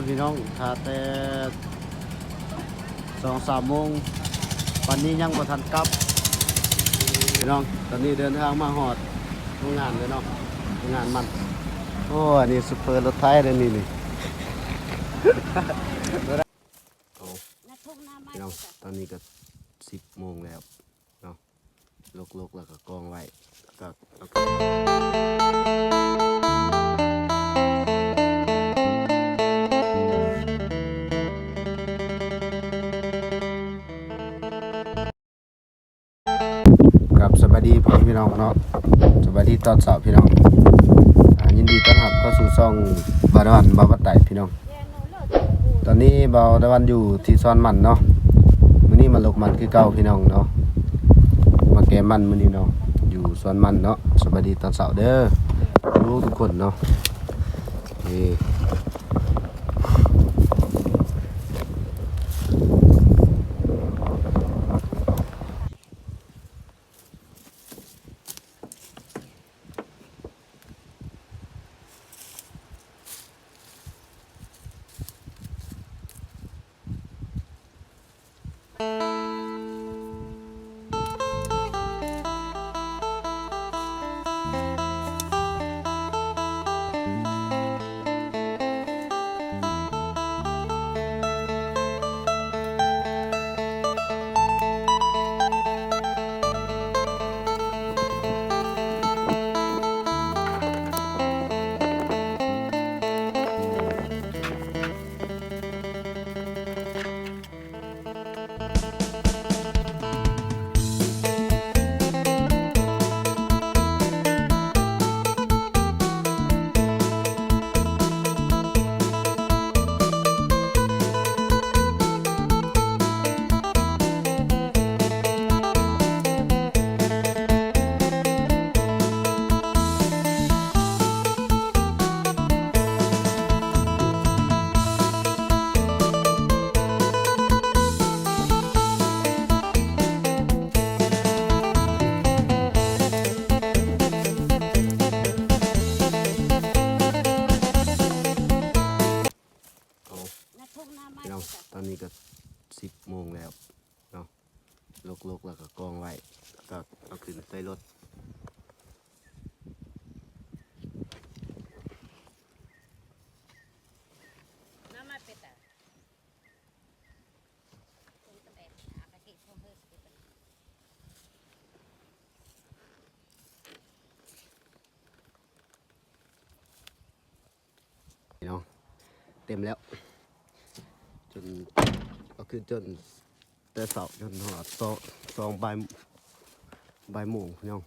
พี่น้องถ้าแต่2-3 โมงวันนี้ยังบ่ทันกลับพี่น้องตอนนี้เดินทางมาฮอดโรงงานเลยเนาะโรงงานมันอันนี้ซุปเปอร์รถไถเลยนี่พี่น้องตอนนี้ก็10 โมงแล้วเนาะลกแล้วก็กองไว้ก็กับสวัสดีพี่น้องเนาะสวัสดีตอนเช้าพี่น้องยินดีต้อนรับเข้าสู่ช่องบาดวันบาวัดไต่พี่น้องตอนนี้บาดวันอยู่ที่ซ่อนมันเนาะมื้อนี้มาลกมันคือเก่าพี่น้องเนาะมาแกมันมื้อนี้เนาะอยู่ซ่อนมันเนาะสวัสดีตอนเช้าเด้อรู้ทุกคนเนาะพี่น้องตอนนี้ก็10 โมงแล้วเนาะลกแล้วก็กองไว้ก็เอาขึ้นใส่รถพี่น้องเต็มแล้วจนก็คือจนแต่เสาจนหอด2 บ่ายโมงพี่น้อง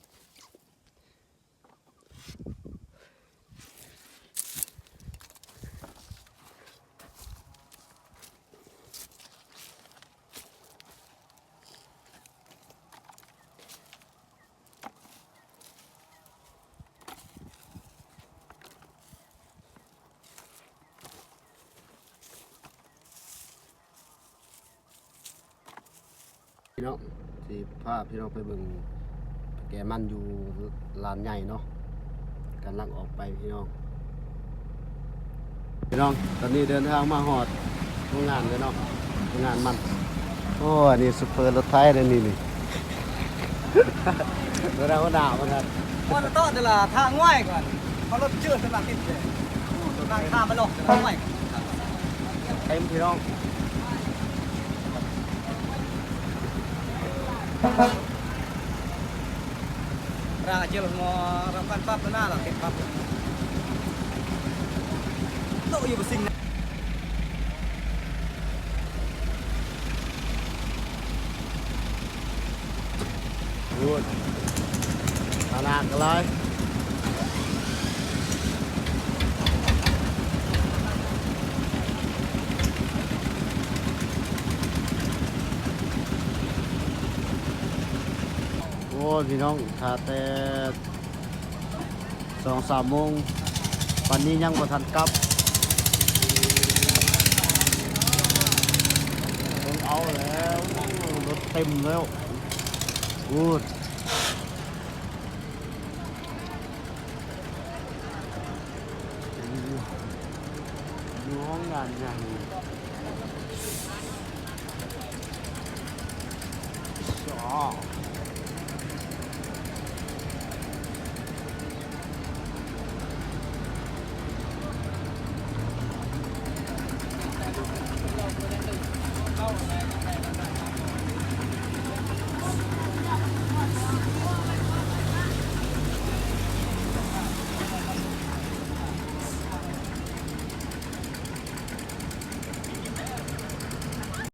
พี่น้องที่พาพี่น้องไปเบิ่งแกมันอยู่ลานใหญ่เนาะกำลังออกไปพี่น้องตอนนี้เดินทางมาฮอดโรงงานเลยเนาะโรงงานมันอันนี้ซุปเปอร์รถไถเลยนี่เราก็ด่ามันครับวันต้นเดี๋ยวละทางง่ายก่อนเขารถเชื่อสำหรับติดเลยทางข้ามไปหรอกทางง่ายเต็มพี่น้องราเจียวมอรำพันปั๊บหน้าหลังติดปั๊บโตอยู่บนสิ่งนั้นดูขนาดกันเลยพี่น้องถ้าแต่2-3 โมงวันนี้ยังบ่ทันกลับเอาแล้วรถเต็มแล้วพูดโอ้ องงานใหญ่อ๋อ